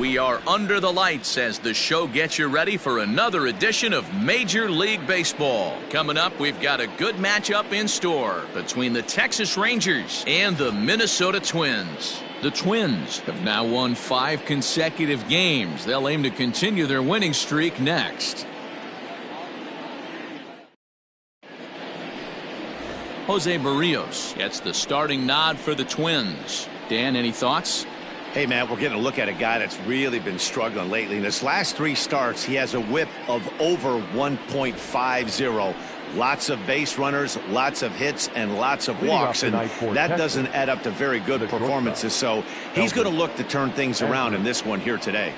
We are under the lights as the show gets you ready for another edition of Major League Baseball. Coming up, we've got a good matchup in store between the Texas Rangers and the Minnesota Twins. The Twins have now won 5 consecutive games. They'll aim to continue their winning streak next. Jose Barrios gets the starting nod for the Twins. Dan, any thoughts? Hey, man, we're getting a look at a guy that's really been struggling lately. In his last 3 starts, he has a whip of over 1.50. Lots of base runners, lots of hits, and lots of walks. And that doesn't add up to very good performances. So he's going to look to turn things around in this one here today.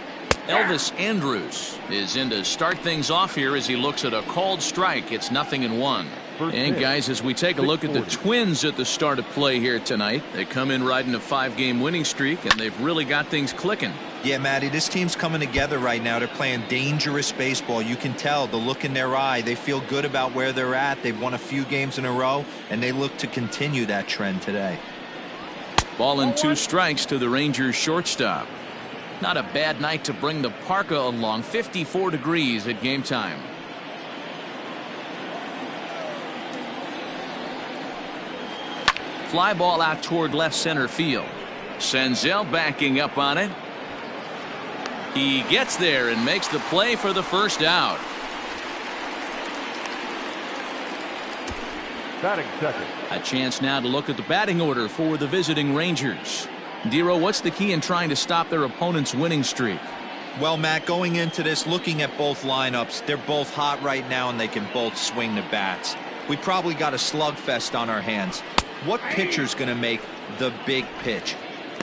Elvis Andrus is in to start things off here as he looks at a called strike. It's 0-1. And guys, as we take a look at the Twins at the start of play here tonight, they come in riding a 5-game winning streak, and they've really got things clicking. Yeah, Matty, this team's coming together right now. They're playing dangerous baseball. You can tell the look in their eye. They feel good about where they're at. They've won a few games in a row, and they look to continue that trend today. Ball and 2 strikes to the Rangers shortstop. Not a bad night to bring the parka along. 54 degrees at game time. Fly ball out toward left center field. Senzel backing up on it. He gets there and makes the play for the first out. Batting second. A chance now to look at the batting order for the visiting Rangers. Dero, what's the key in trying to stop their opponent's winning streak? Well, Matt, going into this, looking at both lineups, they're both hot right now and they can both swing the bats. We probably got a slugfest on our hands. What pitcher's going to make the big pitch?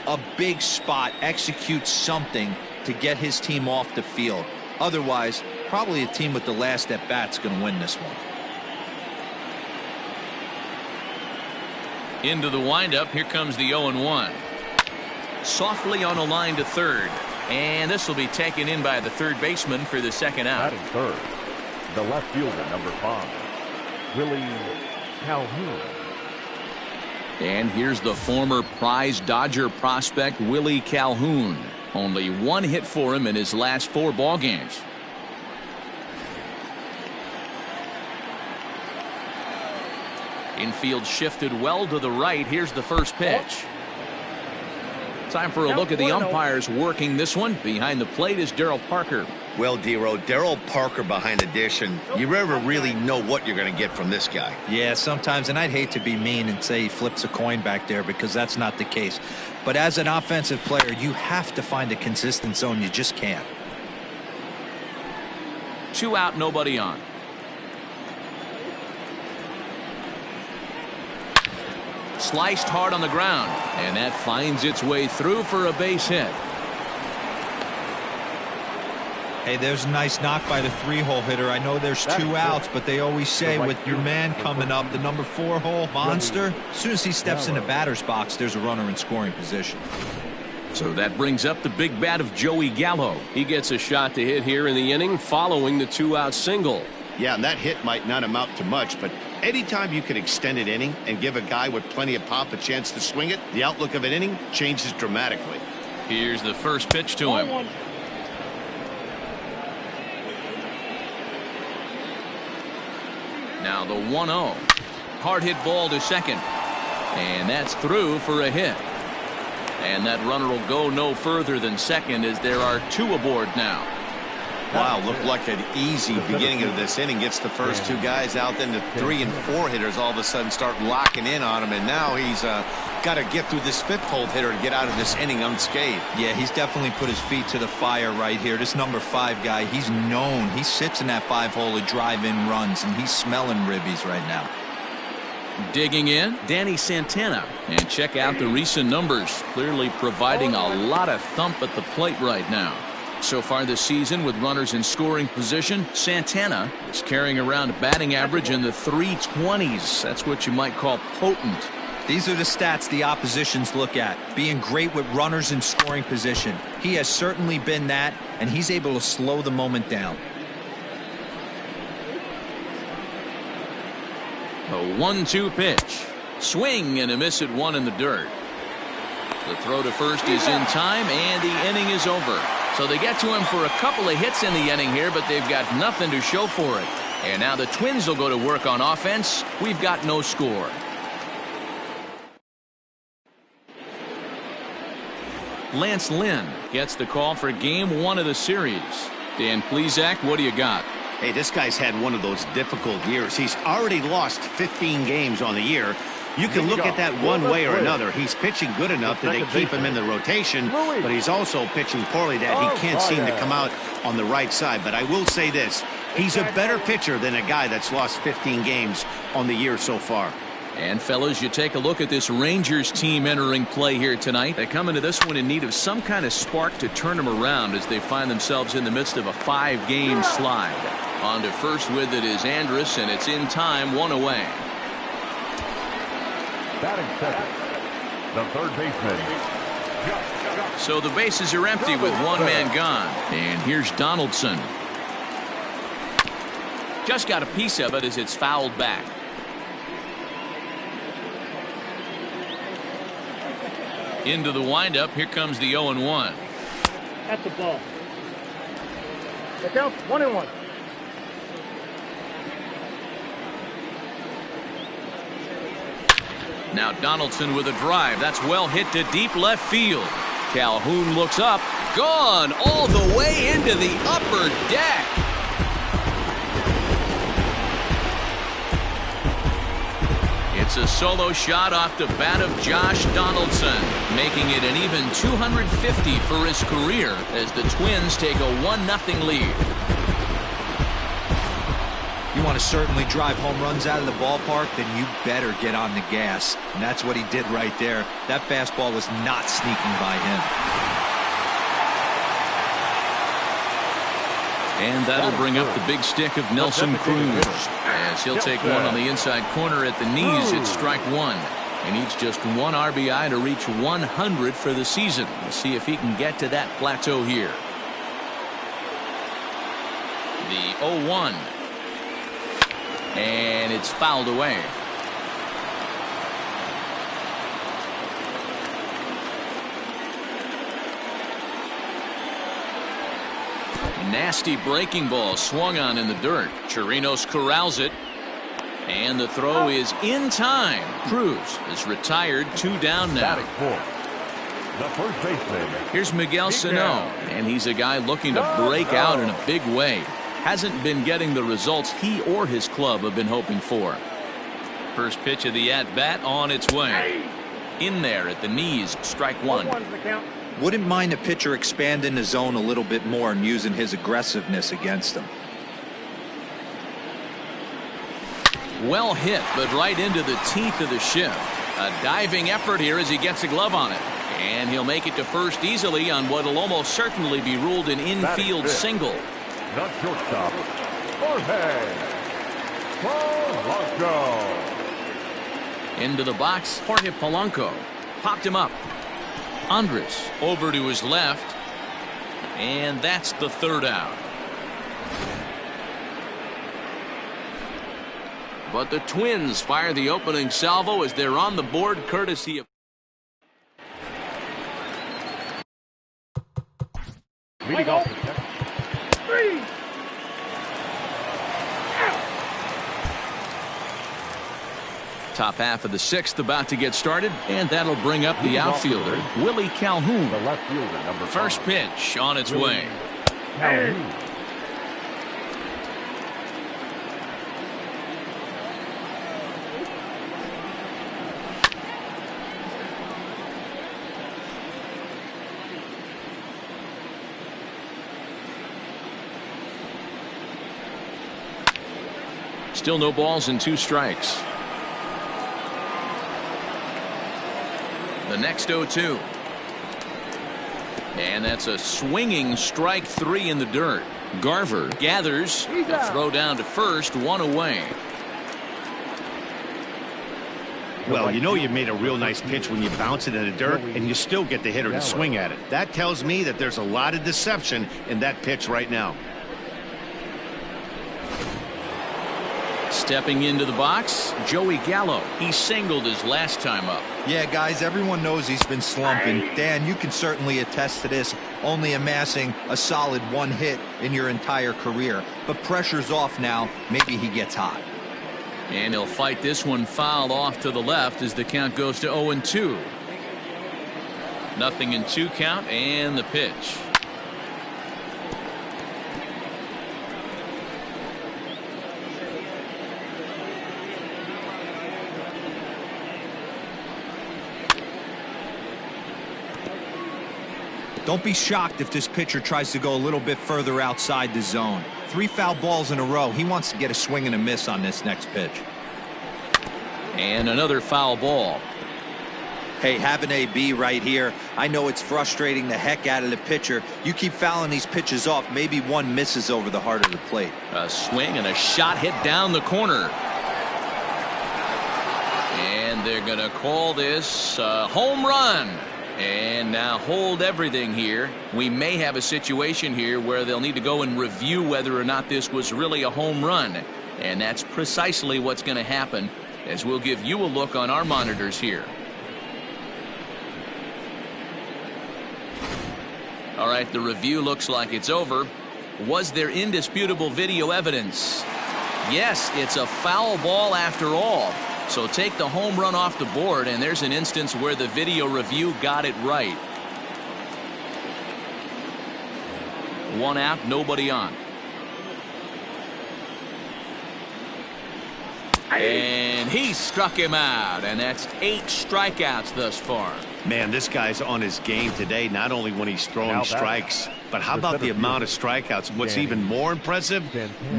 A big spot, execute something to get his team off the field. Otherwise, probably a team with the last at bat's going to win this one. Into the windup, here comes the 0-1. Softly on a line to third, and this will be taken in by the third baseman for the second out. Batting third, the left fielder, number 5, Willie Calhoun. And here's the former prize Dodger prospect Willie Calhoun. Only 1 hit for him in his last 4 ball games. Infield shifted well to the right. Here's the first pitch. Time for a look at the umpires working this one. Behind the plate is Darryl Parker. Well, Dero, Darryl Parker behind the dish, and you never really know what you're going to get from this guy. Yeah, sometimes, and I'd hate to be mean and say he flips a coin back there because that's not the case. But as an offensive player, you have to find a consistent zone. You just can't. 2 out, nobody on. Sliced hard on the ground, and that finds its way through for a base hit. Hey, there's a nice knock by the 3-hole hitter. I know there's 2 outs, but they always say with your man coming up, the number 4-hole monster, as soon as he steps in the batter's box, there's a runner in scoring position. So that brings up the big bat of Joey Gallo. He gets a shot to hit here in the inning following the 2-out single. Yeah, and that hit might not amount to much, but anytime you can extend an inning and give a guy with plenty of pop a chance to swing it, the outlook of an inning changes dramatically. Here's the first pitch to him. Now the 1-0. Hard hit ball to second. And that's through for a hit. And that runner will go no further than second as there are 2 aboard now. Wow, looked like an easy beginning of this inning. Gets the first 2 guys out, then the 3 and 4 hitters all of a sudden start locking in on him, and now he's got to get through this 5th-hole hitter and get out of this inning unscathed. Yeah, he's definitely put his feet to the fire right here. This number 5 guy, he's known. He sits in that 5-hole to drive in runs, and he's smelling ribbies right now. Digging in, Danny Santana. And check out the recent numbers. Clearly providing a lot of thump at the plate right now. So far this season, with runners in scoring position, Santana is carrying around a batting average in the 320s. That's what you might call potent. These are the stats the oppositions look at. Being great with runners in scoring position. He has certainly been that, and he's able to slow the moment down. A 1-2 pitch. Swing and a miss at 1 in the dirt. The throw to first is in time, and the inning is over. So they get to him for a couple of hits in the inning here, but they've got nothing to show for it. And now the Twins will go to work on offense. We've got no score. Lance Lynn gets the call for game 1 of the series. Dan Plesac, what do you got? Hey, this guy's had one of those difficult years. He's already lost 15 games on the year. You can look at that one way or another. He's pitching good enough that they keep him in the rotation, but he's also pitching poorly that he can't seem to come out on the right side. But I will say this, he's a better pitcher than a guy that's lost 15 games on the year so far. And fellas, you take a look at this Rangers team entering play here tonight. They come into this one in need of some kind of spark to turn them around as they find themselves in the midst of a 5-game slide. On to first with it is Andrus, and it's in time, 1 away. Batting second, the third baseman. So the bases are empty with 1 man gone. And here's Donaldson. Just got a piece of it as it's fouled back. Into the windup. Here comes the 0-1. That's the ball. The count 1-1. Now Donaldson with a drive. That's well hit to deep left field. Calhoun looks up. Gone all the way into the upper deck. It's a solo shot off the bat of Josh Donaldson, making it an even 250 for his career as the Twins take a 1-0 lead. You want to certainly drive home runs out of the ballpark, then you better get on the gas. And that's what he did right there. That fastball was not sneaking by him. And that'll bring up the big stick of Nelson Cruz. As he'll take one on the inside corner at the knees, it's strike 1. He needs just 1 RBI to reach 100 for the season. We'll see if he can get to that plateau here. The 0-1. And it's fouled away. Nasty breaking ball swung on in the dirt. Chirinos corrals it. And the throw is in time. Cruz is retired, 2 down now. The first baseman. Here's Miguel Sano, and he's a guy looking to break out in a big way. Hasn't been getting the results he or his club have been hoping for. First pitch of the at-bat on its way. In there at the knees, strike 1. Wouldn't mind a pitcher expanding the zone a little bit more and using his aggressiveness against him. Well hit, but right into the teeth of the shift. A diving effort here as he gets a glove on it. And he'll make it to first easily on what will almost certainly be ruled an infield single. The shortstop, Jorge Polanco. Into the box, Jorge Polanco. Popped him up. Andrus over to his left. And that's the 3rd out. But the Twins fire the opening salvo as they're on the board courtesy of Leading off the 3. top half of the 6th about to get started, and that'll bring up the outfielder, Willie Calhoun. The left fielder, number 5. First pitch on its way. Calhoun. Still no balls and 2 strikes. The next 0-2. And that's a swinging strike 3 in the dirt. Garver gathers. The throw down to first, 1 away. Well, you know you made a real nice pitch when you bounce it in the dirt and you still get the hitter to swing at it. That tells me that there's a lot of deception in that pitch right now. Stepping into the box, Joey Gallo. He singled his last time up. Yeah, guys, everyone knows he's been slumping. Dan, you can certainly attest to this, only amassing a solid 1 hit in your entire career. But pressure's off now. Maybe he gets hot. And he'll fight this one fouled off to the left as the count goes to 0-2. 0-2 count and the pitch. Don't be shocked if this pitcher tries to go a little bit further outside the zone. 3 foul balls in a row. He wants to get a swing and a miss on this next pitch. And another foul ball. Hey, have an AB right here. I know it's frustrating the heck out of the pitcher. You keep fouling these pitches off, maybe one misses over the heart of the plate. A swing and a shot hit down the corner. And they're going to call this a home run. And now hold everything here. We may have a situation here where they'll need to go and review whether or not this was really a home run. And that's precisely what's going to happen, as we'll give you a look on our monitors here. All right, the review looks like it's over. Was there indisputable video evidence? Yes, it's a foul ball after all. So take the home run off the board, and there's an instance where the video review got it right. 1 out, nobody on. And he struck him out, and that's 8 strikeouts thus far. Man, this guy's on his game today, not only when he's throwing strikes, but how about the amount of strikeouts? What's even more impressive,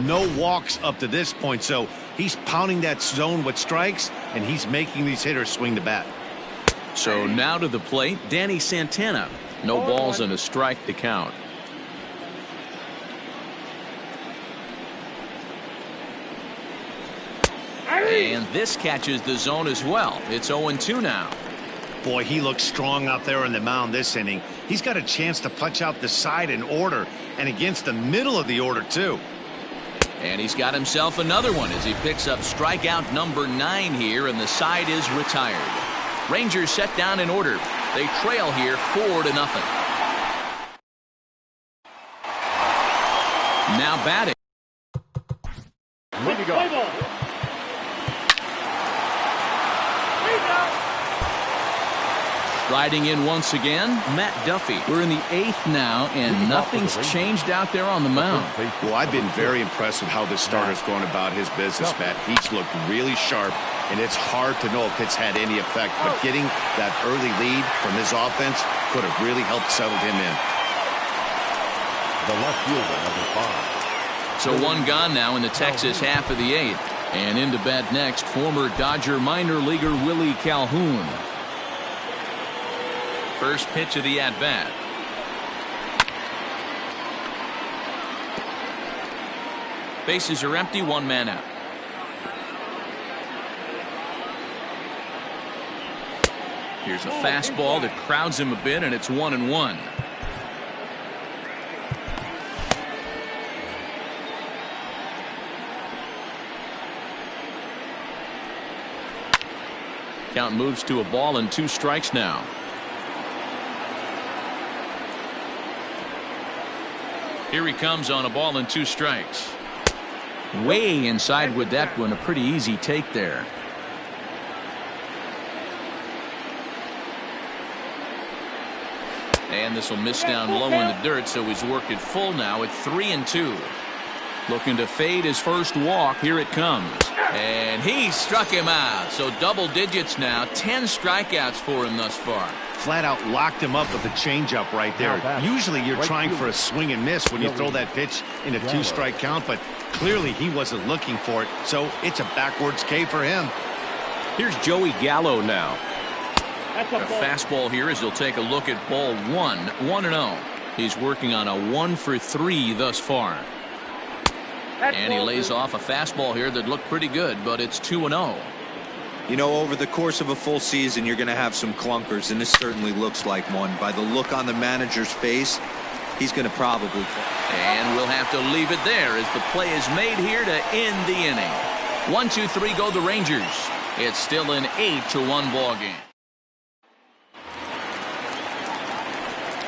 no walks up to this point. So he's pounding that zone with strikes, and he's making these hitters swing the bat. So now to the plate, Danny Santana. No balls and a strike to count. And this catches the zone as well. It's 0-2 now. Boy, he looks strong out there on the mound this inning. He's got a chance to punch out the side in order, and against the middle of the order, too. And he's got himself another one as he picks up strikeout number 9 here, and the side is retired. Rangers set down in order. They trail here 4-0. Now batting. Way to go. Riding in once again, Matt Duffy. We're in the 8th now, and nothing's changed out there on the mound. Well, I've been very impressed with how this starter's going about his business, Matt. He's looked really sharp, and it's hard to know if it's had any effect. But getting that early lead from his offense could have really helped settle him in. The left fielder, number 5. So 1 gone now in the Texas half of the 8th. And into bat next, former Dodger minor leaguer Willie Calhoun. First pitch of the at-bat. Bases are empty, 1 man out. Here's a fastball that crowds him a bit, and it's 1-1. Count moves to a ball and 2 strikes now. Here he comes on a ball and 2 strikes. Way inside with that one. A pretty easy take there. And this will miss down low in the dirt, so he's worked it full now at 3-2. Looking to fade his first walk. Here it comes. And he struck him out. So double digits now. 10 strikeouts for him thus far. Flat out locked him up with a changeup right there. Usually you're trying for a swing and miss when you throw that pitch in a 2-strike count, but clearly he wasn't looking for it, so it's a backwards K for him. Here's Joey Gallo now. A fastball here as he'll take a look at ball 1. 1-0. He's working on a 1 for 3 thus far. And he lays off a fastball here that looked pretty good, but it's 2-0. You know, over the course of a full season, you're going to have some clunkers, and this certainly looks like one. By the look on the manager's face, he's going to probably. And we'll have to leave it there as the play is made here to end the inning. 1-2-3 go the Rangers. It's still an 8-1 ball game.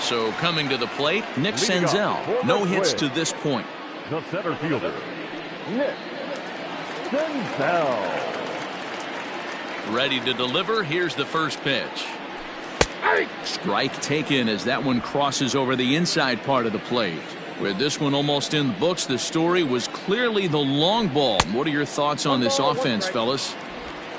So coming to the plate, Nick Senzel. No hits to this point. The center fielder, Nick Senzel. Ready to deliver. Here's the first pitch. Strike taken as that one crosses over the inside part of the plate. With this one almost in the books, the story was clearly the long ball. What are your thoughts on this offense, fellas?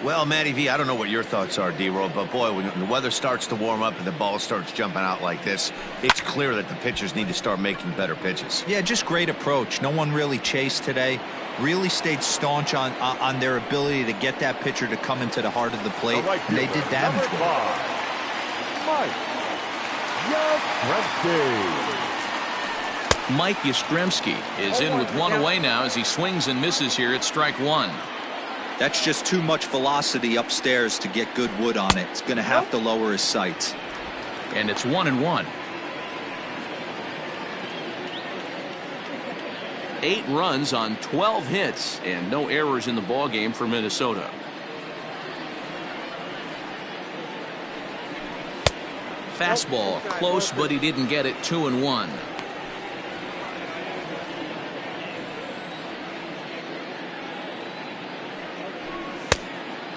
Well, Matty V, I don't know what your thoughts are, D-Roll, but boy, when the weather starts to warm up and the ball starts jumping out like this, it's clear that the pitchers need to start making better pitches. Yeah, just great approach. No one really chased today. Really stayed staunch on their ability to get that pitcher to come into the heart of the plate, and they did damage. Mike Yastrzemski is in with one away now as he swings and misses here at strike one. That's just too much velocity upstairs to get good wood on it. It's going to have to lower his sights. And it's 1-1. 8 runs on 12 hits and no errors in the ballgame for Minnesota. Fastball close, but he didn't get it. 2-1.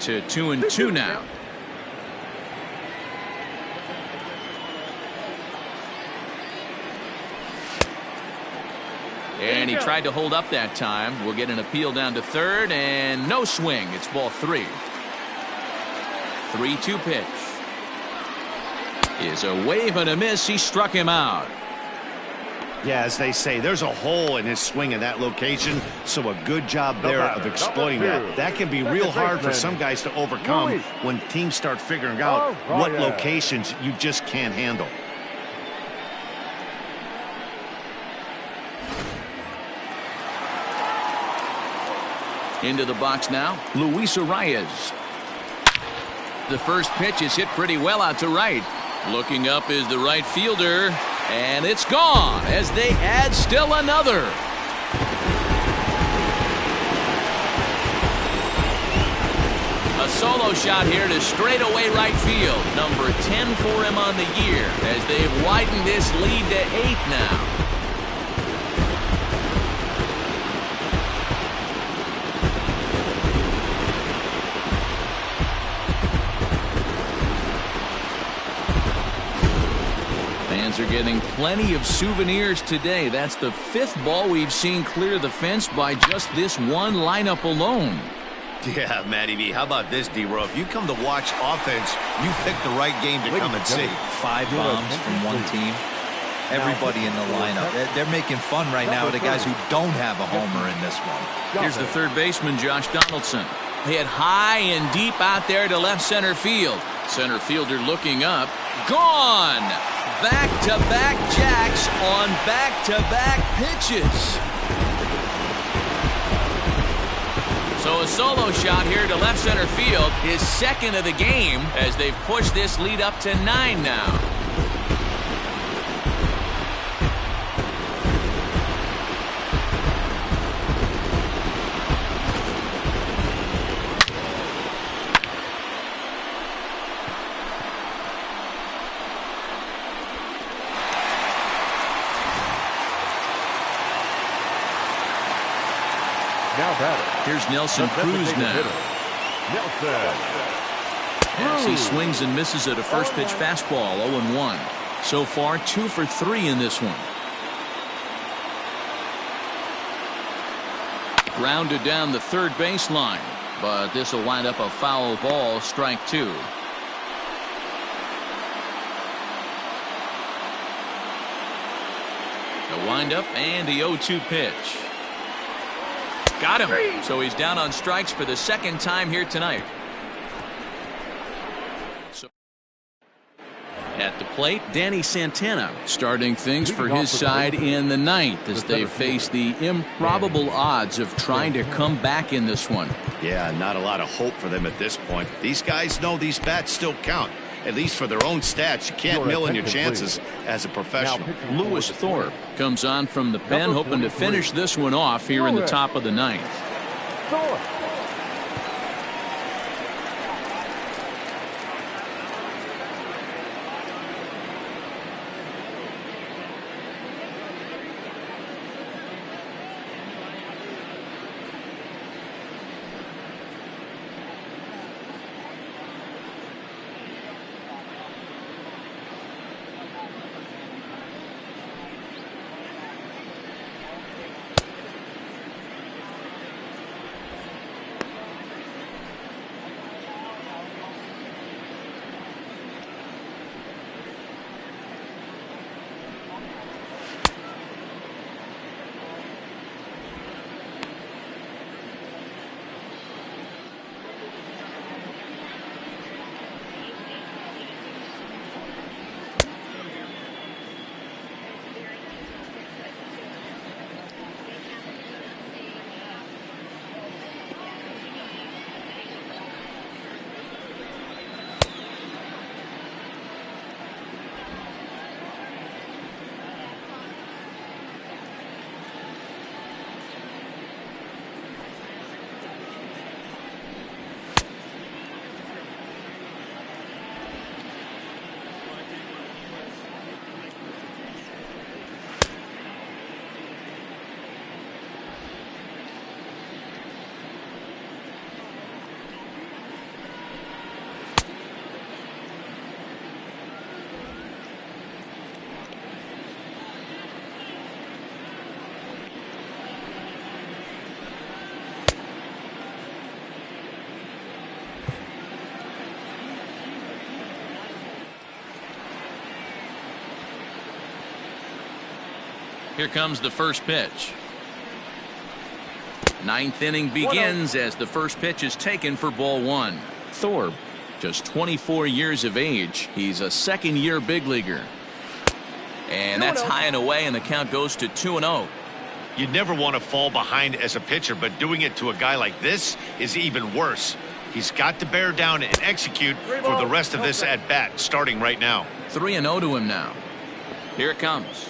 To 2-2 now. And he tried to hold up that time. We'll get an appeal down to third, and no swing. It's ball 3. 3-2 pitch. Is a wave and a miss. He struck him out. Yeah, as they say, there's a hole in his swing in that location, so a good job there of exploiting that. That can be real hard for some guys to overcome when teams start figuring out what locations you just can't handle. Into the box now, Luis Arias. The first pitch is hit pretty well out to right. Looking up is the right fielder, and it's gone as they add still another. A solo shot here to straightaway right field. Number 10 for him on the year as they've widened this lead to 8 now. Fans are getting plenty of souvenirs today. That's the 5th ball we've seen clear the fence by just this one lineup alone. Yeah, Matty V, how about this, D-Row? If you come to watch offense, you pick the right game to come and see. 5 bombs from one team. Everybody in the lineup. They're making fun right now of the guys who don't have a homer in this one. Here's the third baseman, Josh Donaldson. Hit high and deep out there to left center field. Center fielder looking up. Gone! Back-to-back jacks on back-to-back pitches. So a solo shot here to left center field, his second of the game, as they've pushed this lead up to 9 now. Here's Nelson Cruz now. As he swings and misses at a first pitch fastball, 0-1. So far, 2 for 3 in this one. Grounded down the third baseline, but this will wind up a foul ball, strike 2. The windup and the 0-2 pitch. Got him. So he's down on strikes for the second time here tonight. So at the plate, Danny Santana starting things for his side in the 9th as they face the improbable odds of trying to come back in this one. Yeah, not a lot of hope for them at this point. These guys know these bats still count, at least for their own stats. You can't mill in your chances as a professional. Lewis Thorpe comes on from the pen, hoping to finish this one off here in the top of the 9th. Here comes the first pitch. Ninth inning begins as the first pitch is taken for ball one. Thorpe, just 24 years of age. He's a second-year big leaguer. And that's high and away, and the count goes to 2-0. You'd never want to fall behind as a pitcher, but doing it to a guy like this is even worse. He's got to bear down and execute for the rest of this at-bat, starting right now. 3-0 to him now. Here it comes.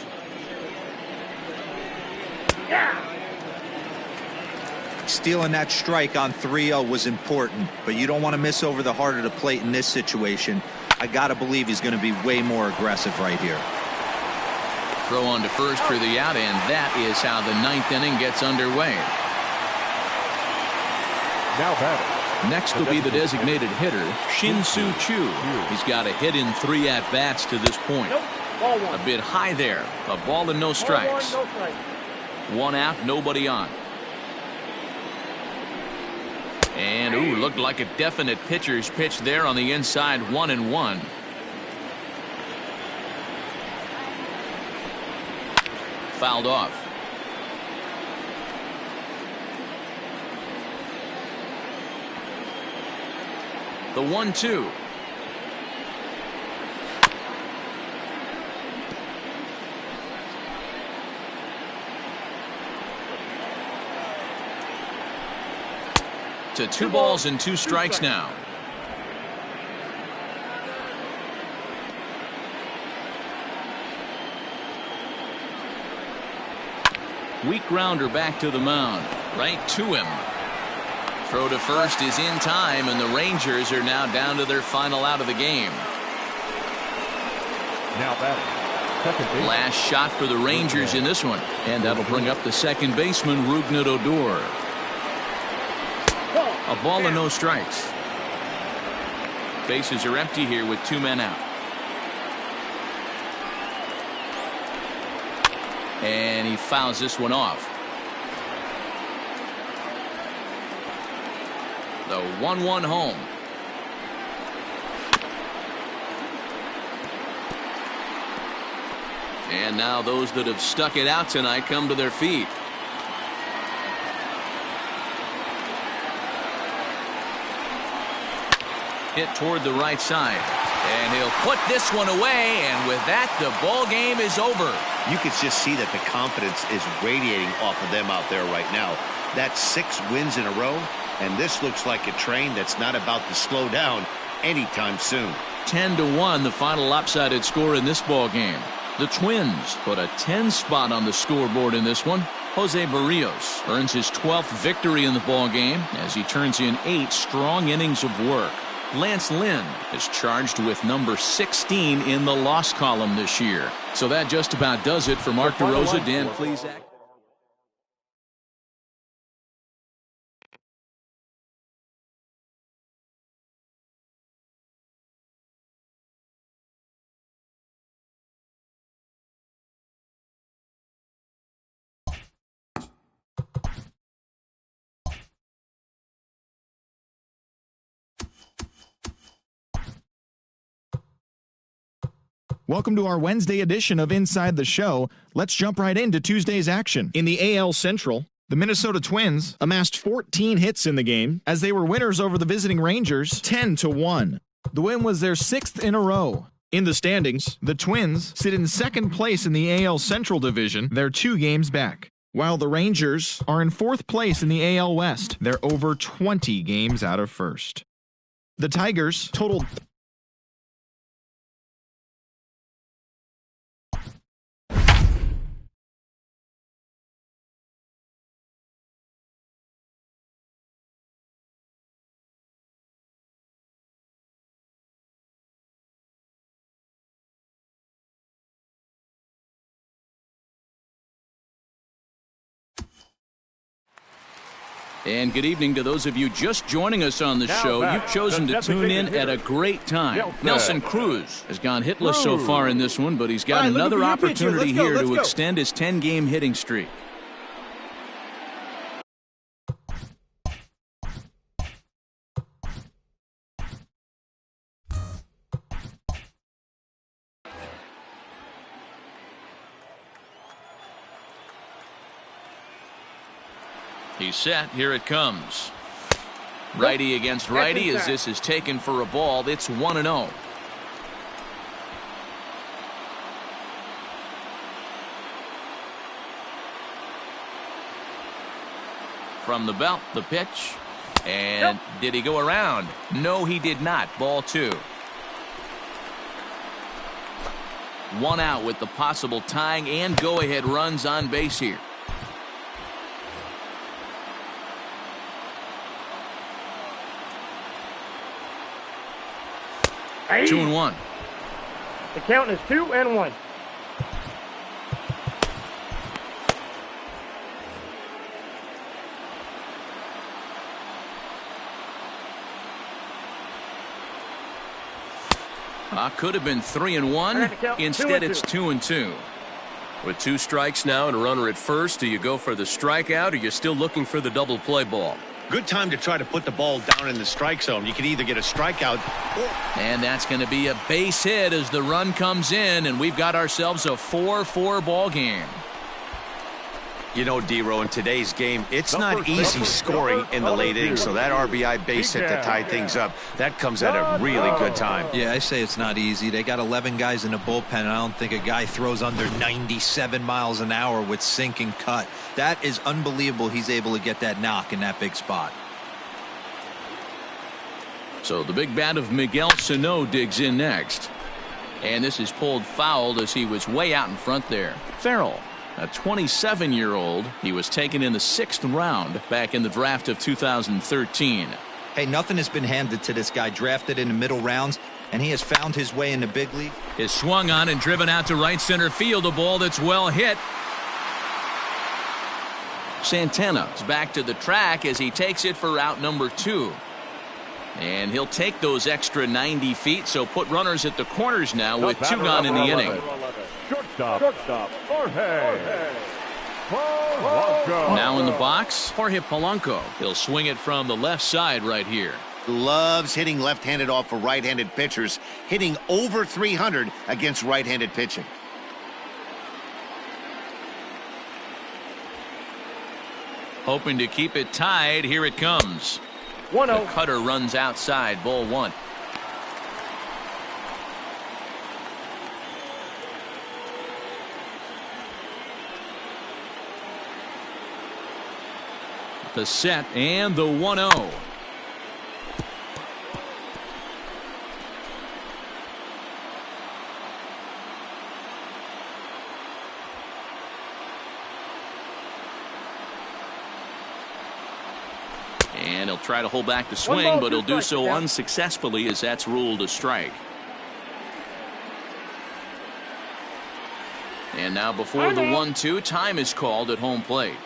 Stealing that strike on 3-0 was important, but you don't want to miss over the heart of the plate in this situation. I got to believe he's going to be way more aggressive right here. Throw on to first for the out, and that is how the ninth inning gets underway. Now batting. Next will be the designated hitter, Shin-Soo Choo. He's got a hit in 3 at-bats to this point. A bit high there. A ball and no strikes. 1 out, nobody on. And, ooh, looked like a definite pitcher's pitch there on the inside, 1-1. Fouled off. The 1-2. To 2 balls and 2 strikes now. Weak grounder back to the mound. Right to him. Throw to first is in time, and the Rangers are now down to their final out of the game. Now batting. Second base. Last shot for the Rangers in this one. And that'll bring up the second baseman, Rougned Odor. A ball and no strikes. Bases are empty here with 2 men out. And he fouls this one off. The 1-1 home. And now those that have stuck it out tonight come to their feet. Hit toward the right side. And he'll put this one away, and with that, the ball game is over. You can just see that the confidence is radiating off of them out there right now. That's 6 wins in a row, and this looks like a train that's not about to slow down anytime soon. 10-1, the final lopsided score in this ball game. The Twins put a 10 spot on the scoreboard in this one. Jose Barrios earns his 12th victory in the ball game as he turns in 8 strong innings of work. Lance Lynn is charged with number 16 in the loss column this year. So that just about does it for Mark DeRosa. Dan Plesac. Welcome to our Wednesday edition of Inside the Show. Let's jump right into Tuesday's action. In the AL Central, the Minnesota Twins amassed 14 hits in the game as they were winners over the visiting Rangers 10-1. The win was their 6th in a row. In the standings, the Twins sit in 2nd place in the AL Central Division. They're 2 games back, while the Rangers are in 4th place in the AL West. They're over 20 games out of 1st. The Tigers totaled And good evening to those of you just joining us on the show. You've chosen to tune in at a great time. Nelson Cruz has gone hitless so far in this one, but he's got another opportunity here to extend his 10-game hitting streak. He's set. Here it comes. Righty against righty as this is taken for a ball. It's 1-0. From the belt, the pitch. And did he go around? No, he did not. Ball 2. 1 out with the possible tying and go-ahead runs on base here. Hey. 2-1. The count is 2-1. Could have been 3-1. Instead, it's 2-2. With 2 strikes now and a runner at first, do you go for the strikeout or you're still looking for the double play ball? Good time to try to put the ball down in the strike zone. You can either get a strikeout and that's going to be a base hit as the run comes in, and we've got ourselves a 4-4 ball game. You know, D-Row, in today's game, it's not easy scoring in the late innings, so that RBI base hit to tie things up, that comes at a really good time. Yeah, I say it's not easy. They got 11 guys in the bullpen, and I don't think a guy throws under 97 miles an hour with sink and cut. That is unbelievable he's able to get that knock in that big spot. So the big bat of Miguel Sano digs in next. And this is pulled foul as he was way out in front there. Farrell, a 27-year-old. He was taken in the 6th round back in the draft of 2013. Hey, nothing has been handed to this guy. Drafted in the middle rounds, and he has found his way in the big league. Is swung on and driven out to right center field. A ball that's well hit. Santana's back to the track as he takes it for out number 2. And he'll take those extra 90 feet, so put runners at the corners now with 2 gone in the inning. Shortstop, Jorge Polanco. Now in the box, Jorge Polanco. He'll swing it from the left side right here. Loves hitting left-handed off of right-handed pitchers, hitting over 300 against right-handed pitching. Hoping to keep it tied. Here it comes. 1-0. The cutter runs outside. Ball 1. The set and the 1-0. And he'll try to hold back the swing, but he'll do so unsuccessfully as that's ruled a strike. And now before the 1-2, time is called at home plate.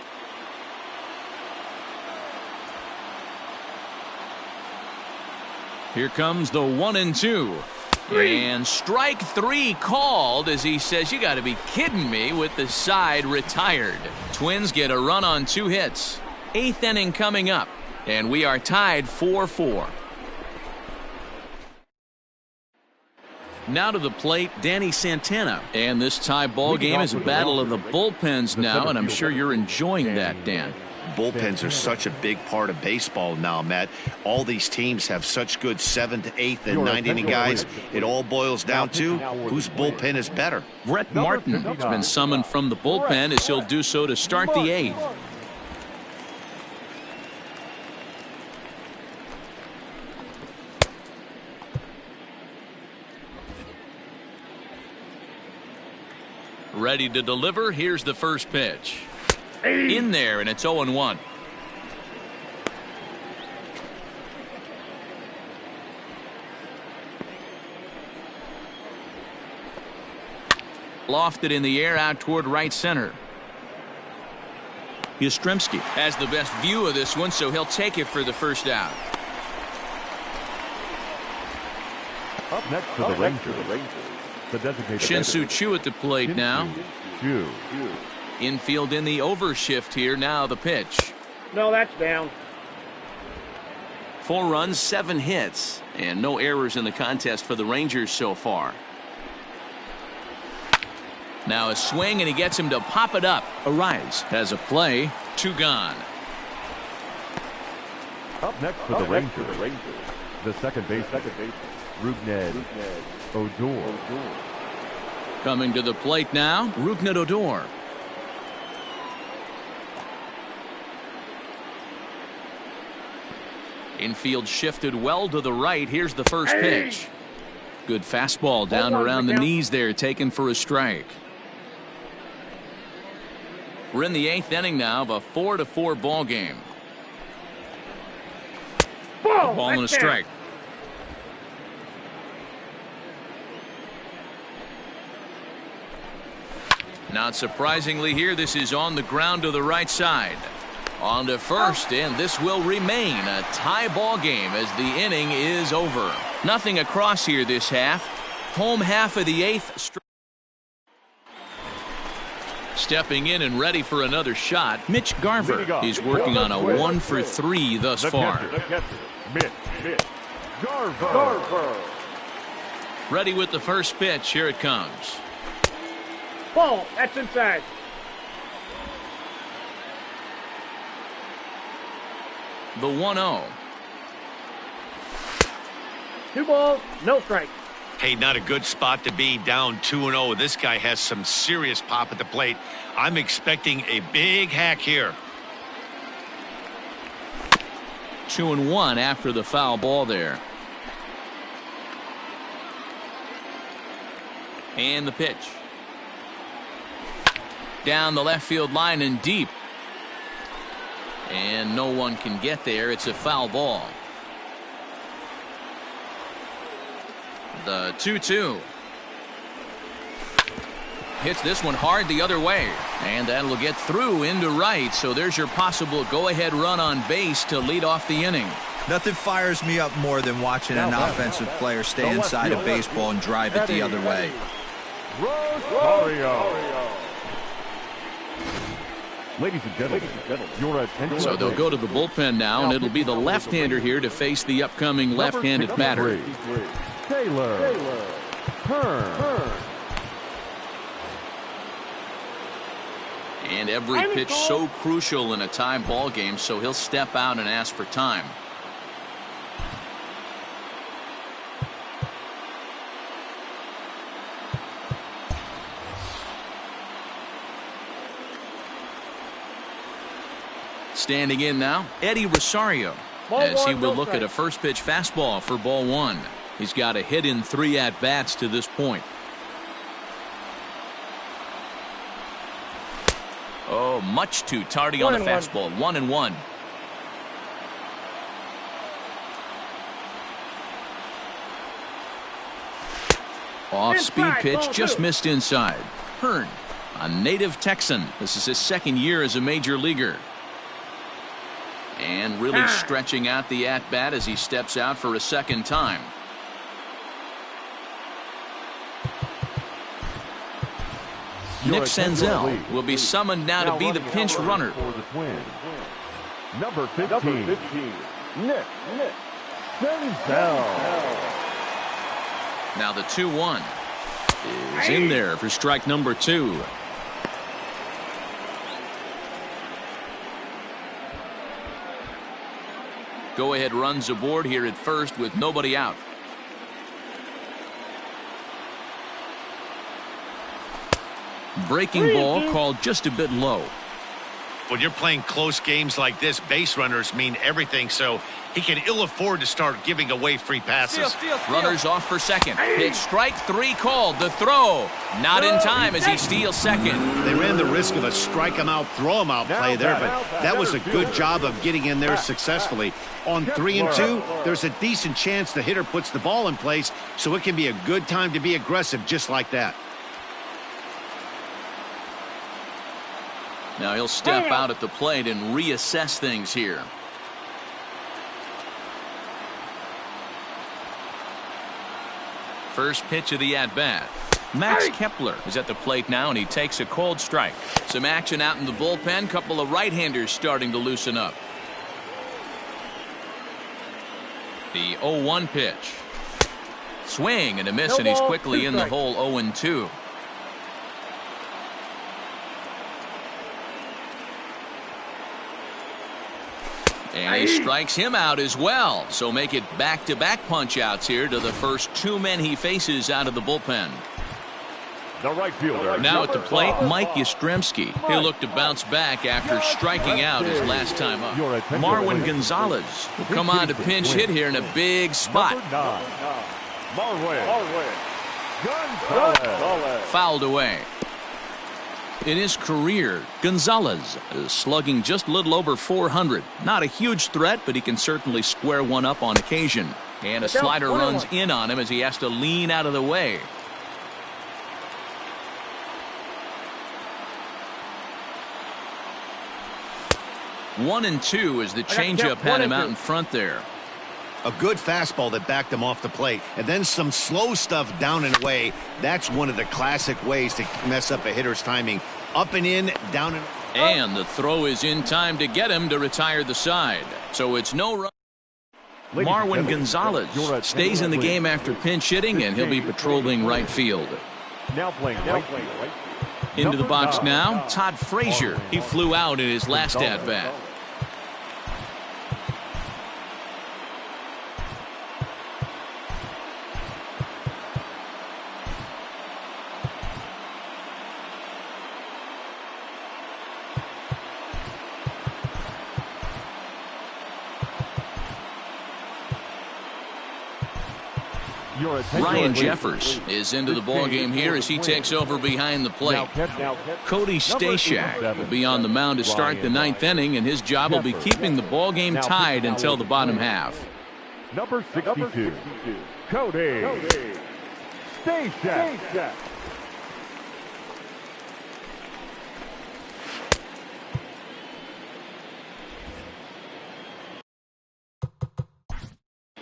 Here comes the 1-2. And strike 3 called as he says, you got to be kidding me, with the side retired. Twins get a run on 2 hits. 8th inning coming up. And we are tied 4-4. Now to the plate, Danny Santana. And this tie ball game is a battle of the bullpens now, and I'm sure you're enjoying that, Dan. Bullpens are such a big part of baseball now, Matt. All these teams have such good 7th, 8th, and 9th inning guys. It all boils down to whose bullpen is better. Brett Martin has been summoned from the bullpen as he'll do so to start the 8th. Ready to deliver. Here's the first pitch. In there, and it's 0-1. Lofted in the air out toward right center. Yastrzemski has the best view of this one, so he'll take it for the first out. Up next for the Rangers. Shin-Soo Choo at the plate now. Infield in the overshift here. Now the pitch. No, that's down. 4 runs, 7 hits, and no errors in the contest for the Rangers so far. Now a swing, and he gets him to pop it up. Arise has a play. 2 gone. Up next for the Rangers, the second baseman, Rougned Odor. Coming to the plate now, Rougned Odor. Infield shifted well to the right. Here's the first pitch. Good fastball down around the knees there, taken for a strike. We're in the 8th inning now of a 4-4 ball game. Ball and a strike. Not surprisingly here, this is on the ground to the right side. On to first, and this will remain a tie ball game as the inning is over. Nothing across here this half. Home half of the 8th. Stepping in and ready for another shot, Mitch Garver. He's working on a 1-for-3 thus far. Mitch Garver. Ready with the first pitch. Here it comes. Ball. That's inside. The 1-0. 2 balls, no strike. Hey, not a good spot to be, down 2-0. This guy has some serious pop at the plate. I'm expecting a big hack here. 2-1 after the foul ball there. And the pitch. Down the left field line and deep. And no one can get there. It's a foul ball. The 2-2. Hits this one hard the other way. And that'll get through into right. So there's your possible go-ahead run on base to lead off the inning. Nothing fires me up more than watching an offensive player stay inside a baseball and drive it the other way. Ladies and gentlemen, your attention. So they'll go to the bullpen now, and it'll be the left-hander here to face the upcoming left-handed batter. Taylor Hearn. And every pitch so crucial in a tie ball game, so he'll step out and ask for time. Standing in now, Eddie Rosario, as he will look at a first pitch fastball for ball 1. He's got a hit in 3 at-bats to this point. Oh, much too tardy on the fastball. 1-1. Off-speed pitch just missed inside. Hearn, a native Texan. This is his 2nd year as a major leaguer. And really stretching out the at-bat as he steps out for a 2nd time. Nick Senzel will be summoned now to be the pinch runner. For the Twins. Number 15, Nick Senzel. Now the 2-1 is in there for strike number 2. Go-ahead runs aboard here at first with nobody out. Breaking ball called just a bit low. When you're playing close games like this, base runners mean everything, so he can ill afford to start giving away free passes. Runners off for second. Pitch strike 3 called. The throw not in time as he steals second. They ran the risk of a strike him out, throw him out play there, but that was a good job of getting in there successfully. On 3 and 2, there's a decent chance the hitter puts the ball in place, so it can be a good time to be aggressive just like that. Now he'll step out at the plate and reassess things here. First pitch of the at-bat. Max Kepler is at the plate now, and he takes a cold strike. Some action out in the bullpen. Couple of right-handers starting to loosen up. The 0-1 pitch. Swing and a miss, and he's quickly in the hole. 0-2. And he strikes him out as well. So make it back-to-back punch-outs here to the first two men he faces out of the bullpen. The right fielder. Now at the plate, Mike Yastrzemski. He'll look to bounce back after striking out his last time up. Marwin Gonzalez will come on to pinch hit here in a big spot. Marwin Gonzalez. Fouled away. In his career, Gonzalez is slugging just a little over 400. Not a huge threat, but he can certainly square one up on occasion. And a slider runs in on him as he has to lean out of the way. 1-2 as the changeup had him out in front there. A good fastball that backed him off the plate, and then some slow stuff down and away. That's one of the classic ways to mess up a hitter's timing. Up and in, down and... And the throw is in time to get him to retire the side. So it's no run. Marwin Gonzalez stays in the game after pinch hitting, and he'll be patrolling right field. Now playing right field. Into the box now, Todd Frazier. He flew out in his last at-bat. Ryan Jeffers is into the ballgame here as he takes over behind the plate. Cody Stashak will be on the mound to start the ninth inning, and his job will be keeping the ballgame tied until the bottom half. Number 62, Cody Stashak.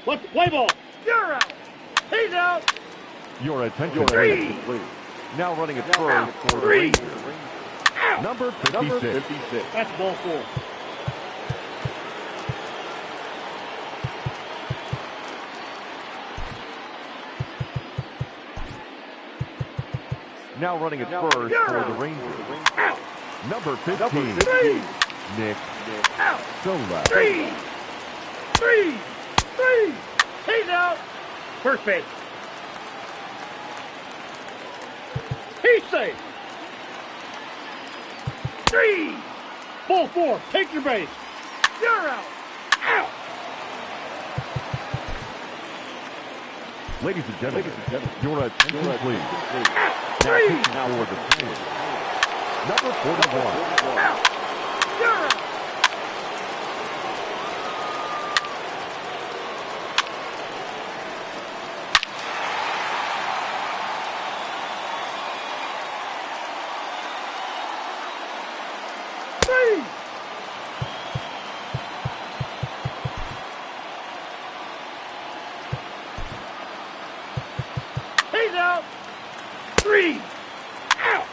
Let's play ball. You're out. He's out. Your attention, please. Now running at first for the Rangers. Number 56. That's ball 4. Now running at first for the Rangers. Number 15. Nick Sola. 3. He's out. First base. He's safe. 3. Ball 4. Take your base. You're out. Out. Ladies and gentlemen, your attention, please. Now for the field. Number 41. Out. You're out. He's out. 3. Out.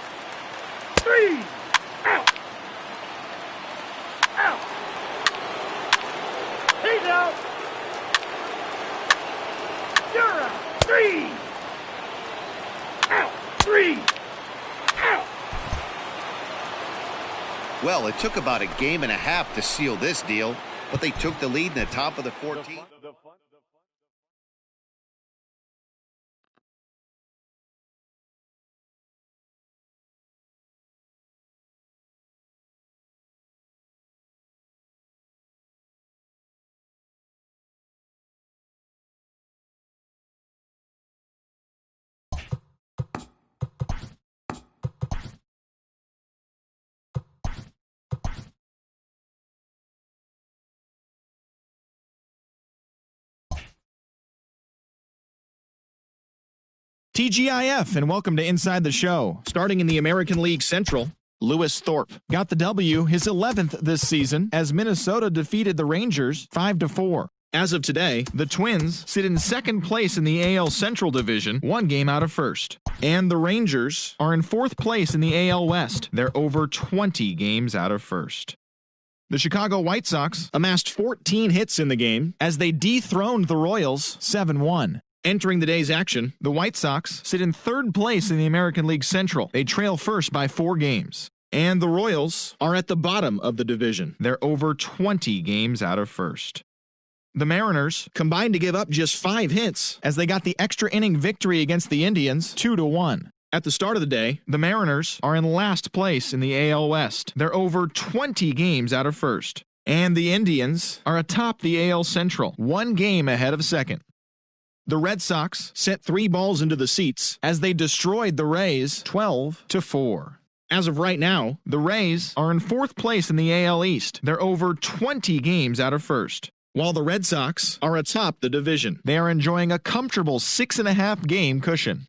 3. Out. Out. He's out. You're out. 3. Out. 3. Out. Well, it took about a game and a half to seal this deal, but they took the lead in the top of the 14th. TGIF, and welcome to Inside the Show. Starting in the American League Central, Lewis Thorpe got the W, his 11th this season, as Minnesota defeated the Rangers 5-4. As of today, the Twins sit in second place in the AL Central Division, one game out of first. And the Rangers are in fourth place in the AL West. They're over 20 games out of first. The Chicago White Sox amassed 14 hits in the game as they dethroned the Royals 7-1. Entering the day's action, the White Sox sit in third place in the American League Central. They trail first by 4 games. And the Royals are at the bottom of the division. They're over 20 games out of first. The Mariners combined to give up just 5 hits as they got the extra inning victory against the Indians 2-1. At the start of the day, the Mariners are in last place in the AL West. They're over 20 games out of first. And the Indians are atop the AL Central, 1 game ahead of second. The Red Sox sent 3 balls into the seats as they destroyed the Rays 12-4. As of right now, the Rays are in 4th place in the AL East. They're over 20 games out of first. While the Red Sox are atop the division, they are enjoying a comfortable 6.5 game cushion.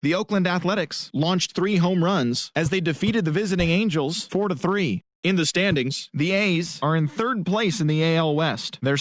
The Oakland Athletics launched 3 home runs as they defeated the visiting Angels 4-3. In the standings, the A's are in 3rd place in the AL West. They're